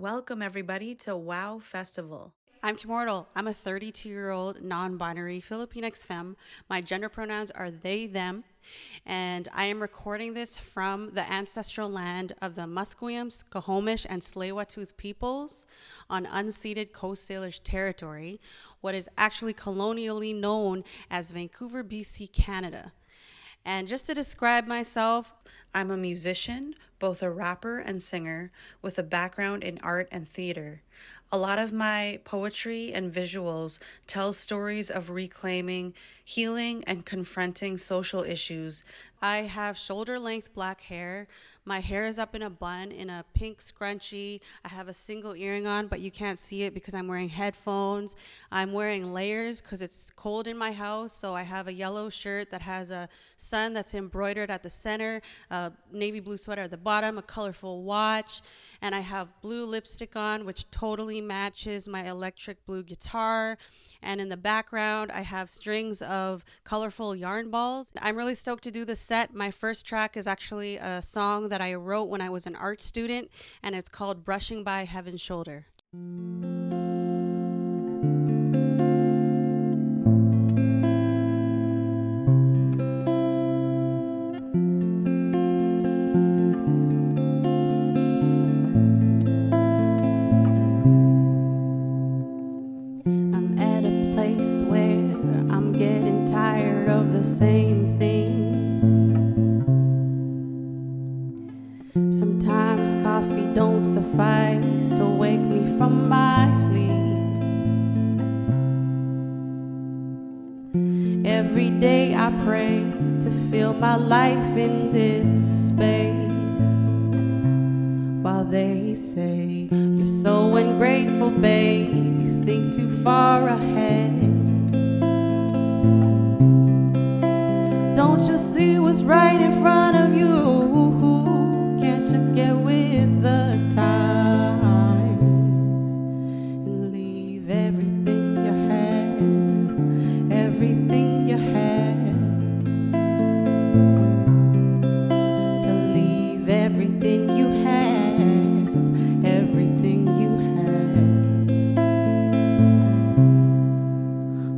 Welcome everybody to WOW Festival. I'm Kimmortal. I'm a 32-year-old non-binary filipinx femme. My gender pronouns are they, them, and I am recording this from the ancestral land of the Musqueam, Squamish, and Tsleil-Waututh peoples on unceded Coast Salish territory, what is actually colonially known as Vancouver, BC, Canada. And just to describe myself, I'm a musician, both a rapper and singer, with a background in art and theater. A lot of my poetry and visuals tell stories of reclaiming, healing, and confronting social issues. I have shoulder-length black hair. My hair is up in a bun in a pink scrunchie. I have a single earring on, but you can't see it because I'm wearing headphones. I'm wearing layers because it's cold in my house, so I have a yellow shirt that has a sun that's embroidered at the center, a navy blue sweater at the bottom, a colorful watch, and I have blue lipstick on, which totally matches my electric blue guitar. And in the background, I have strings of colorful yarn balls. I'm really stoked to do the set. My first track is actually a song that I wrote when I was an art student, and it's called Brushing by Heaven's Shoulder. Same thing. Sometimes coffee don't suffice to wake me from my sleep. Every day I pray to feel my life in this space, while they say you're so ungrateful, babe, you think too far ahead. Don't you see what's right in front of you? Can't you get with the times and leave everything you have, everything you have, to leave everything you have, everything you have.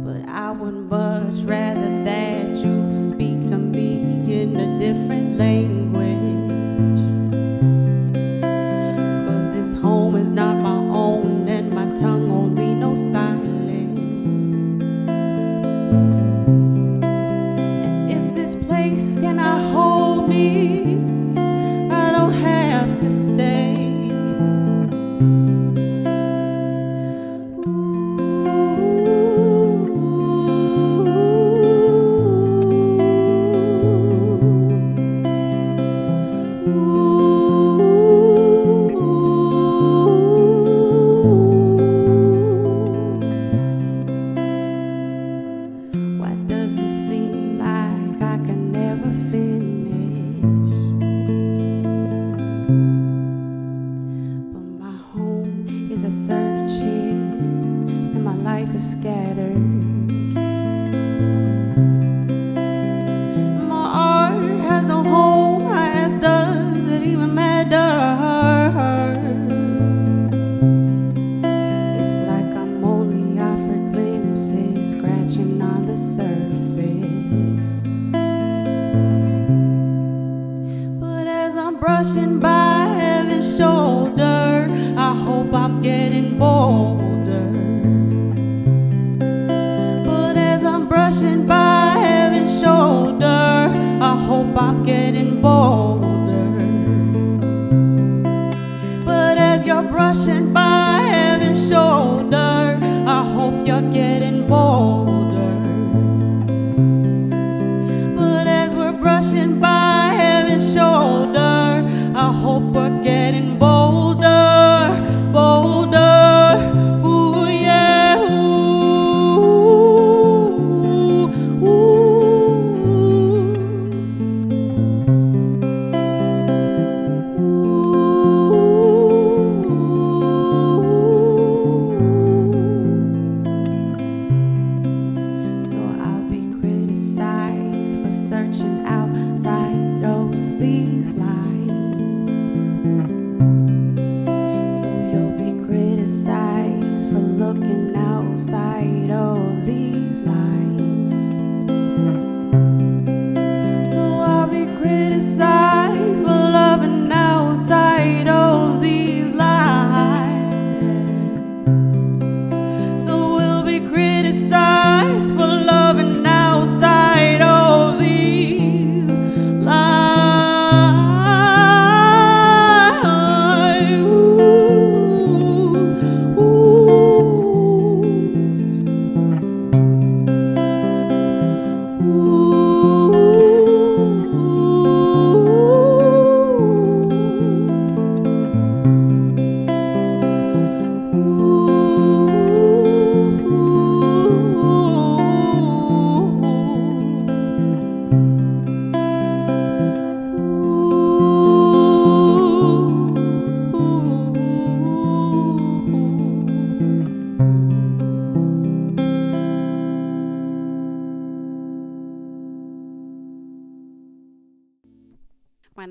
But I would much rather that you speak to me in a different language, 'cause this home is not my own and my tongue only knows silence. And if this place cannot hold me, I don't have to stay. Brushing by heaven's shoulder, I hope I'm getting bolder. But as I'm brushing by heaven's shoulder, I hope I'm getting bolder. But as you're brushing by heaven's shoulder, I hope you're getting bolder. But as we're brushing by heaven's shoulder, I hope we're getting bolder, bolder. Ooh, yeah, ooh, ooh, ooh. So I'll be criticized for searching outside of these lines. So you'll be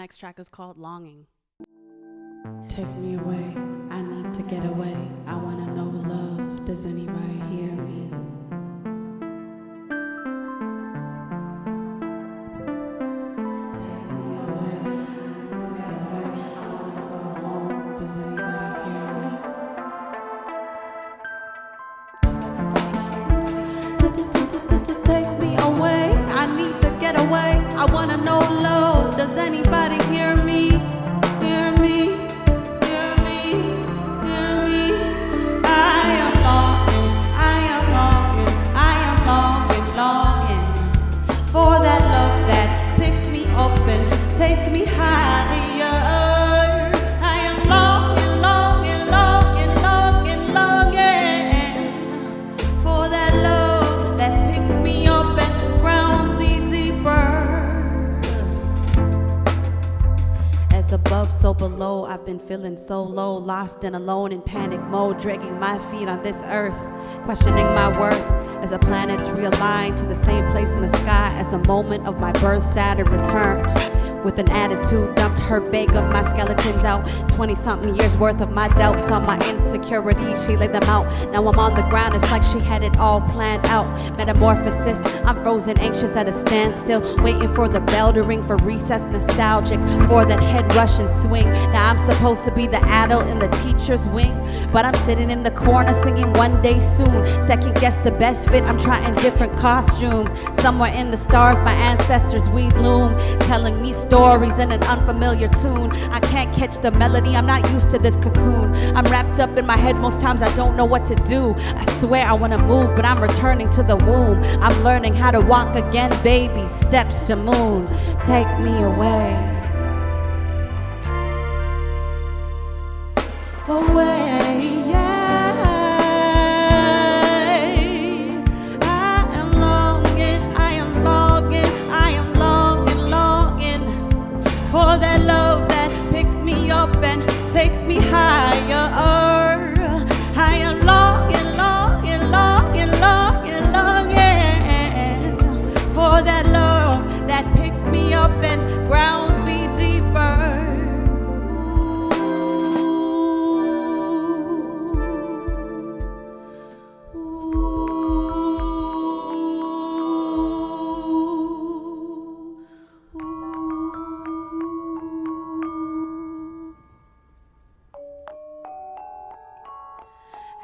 next track is called Longing. Take me away, I need to get away. I wanna know love, does anybody hear me? Take me away, I need to get away. I wanna go home, does anybody hear me? Take me away, I need to get away. I wanna know love, does anybody hear me? Hear me, hear me, hear me. I am longing, I am longing, I am longing, longing for that love that picks me up and takes me higher. I am longing, longing, longing, longing, longing for that love that picks me up and grounds me deeper. As above, so below, I've been feeling so low, lost and alone in panic mode, dragging my feet on this earth, questioning my worth as the planets realign to the same place in the sky as a moment of my birth. Saturn returned with an attitude, dumped her bag of my skeletons out, 20-something years worth of my doubts on my insecurities. She laid them out, now I'm on the ground, it's like she had it all planned out. Metamorphosis, I'm frozen, anxious at a standstill, waiting for the bell to ring for recess, nostalgic for that head rush and swing. Now I'm supposed to be the adult in the teacher's wing, but I'm sitting in the corner singing one day soon. Second guess the best fit, I'm trying different costumes. Somewhere in the stars my ancestors we bloom, telling me stories in an unfamiliar tune. I can't catch the melody, I'm not used to this cocoon. I'm wrapped up in my head, most times I don't know what to do. I swear I wanna move, but I'm returning to the womb. I'm learning how to walk again, baby steps to moon. Take me away. Away, yeah. I am longing, I am longing, I am longing, longing for that love that picks me up and takes me higher. I am longing, longing, longing, longing, longing for that love that picks me up and grounds me deeper.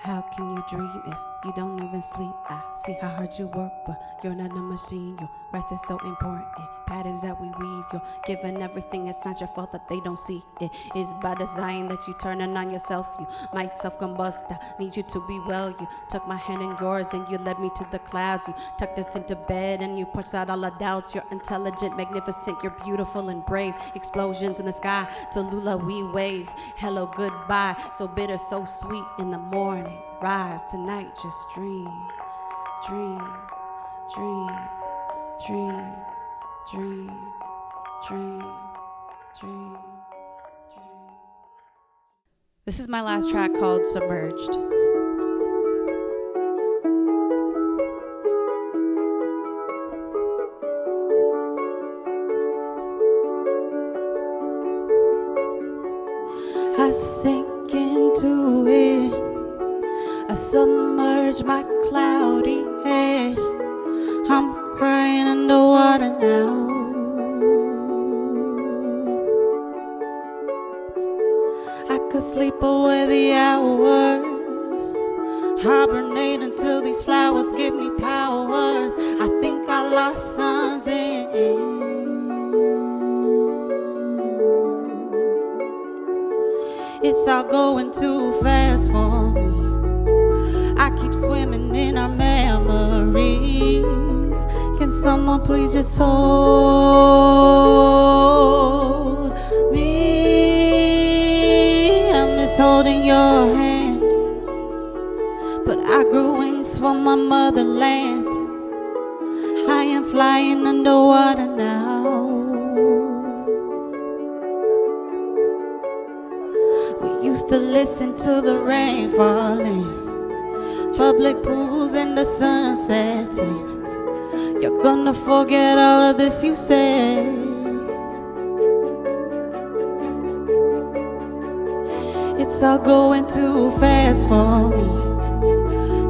How can you dream if you don't even sleep? I see how hard you work, but you're not a machine. Your rest is so important. Patterns that we weave, you're given everything. It's not your fault that they don't see. It is by design that you turning on yourself. You might self-combust. I need you to be well. You took my hand in yours and you led me to the clouds. You tucked us into bed and you pushed out all the doubts. You're intelligent, magnificent, you're beautiful and brave. Explosions in the sky, to Lula we wave. Hello, goodbye, so bitter, so sweet in the morning. Rise tonight, just dream, dream, dream, dream, dream, dream, dream, dream. This is my last track called Submerged. I sink into it, I submerge my cloudy head. I'm crying underwater now. I could sleep away the hours, hibernate until these flowers give me powers. I think I lost something. It's all going too fast for me. I keep swimming in our memories. Can someone please just hold me? I miss holding your hand, but I grew wings for my motherland. I am flying underwater now. We used to listen to the rain falling, public pools and the sun setting. You're gonna forget all of this you said. It's all going too fast for me.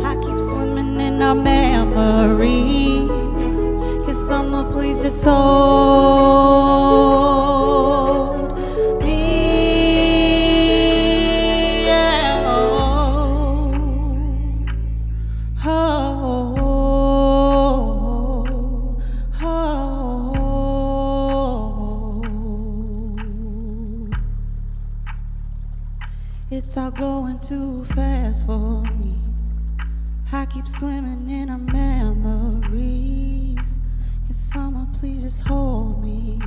I keep swimming in our memories. Can someone please just hold me? Yeah. Oh, oh, oh. It's all going too fast for me. I keep swimming in our memories. Can someone please just hold me?